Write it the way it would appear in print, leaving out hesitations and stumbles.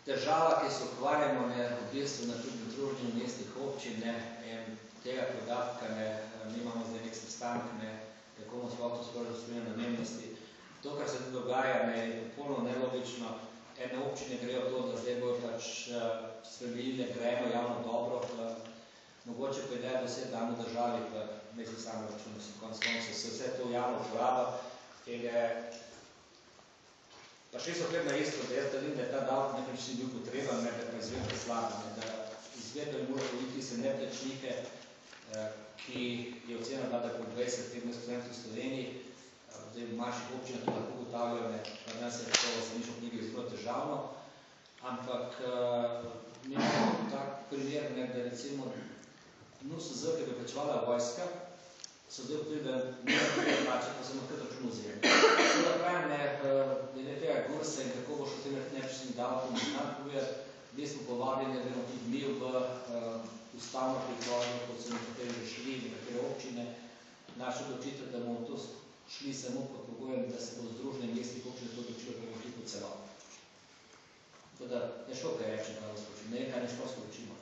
država, ki se ukvarjamo v bistvu na tudi združenju mestnih občin, tega podatka mi imamo zdaj nek sestanek, kako bomo sploh to spremljali namennosti. To, kar se tu dogaja, je popolno nelogično. Ene občine grejo to, da zdaj bojo pač spremenili grejeno javno dobro, mogoče pa ideja, da vse damo državi, pa ne se samo računo, se konc konca, se vse to javno uporaba, ker je pa še so hlepna isto, da jaz talim, da je ta davk nekaj si bil potreben, da pa izvedbe slabo, da izvedbe mora voliti se neplačnike, ki je ocena bila, da po 20-15% v Sloveniji, zdaj v manjših občinah to lahko ugotavljajo, pa nas je to zemljišno knjige zelo težavno, ampak mi imamo tak primer, da recimo NUSZ, ki bi plačevala vojska, so zdaj vtili, da ne plačati, pa se ima kar račun vzeli. To da pravim, glede tega Gursa in kako bo šlo tem neprečnim davkom znam povedati, zdaj smo povabljeni, da bomo tudi mi v ustavno pritožbo, kot so nekateri že šli, nekatere občine, naša odločitev, da bomo to šli samo pod pogojem, da se bo združenje mestnih občin to odločilo, da bomo šli po celoti. Tako da, ne šlo kaj reči, da ne šlo sporočimo.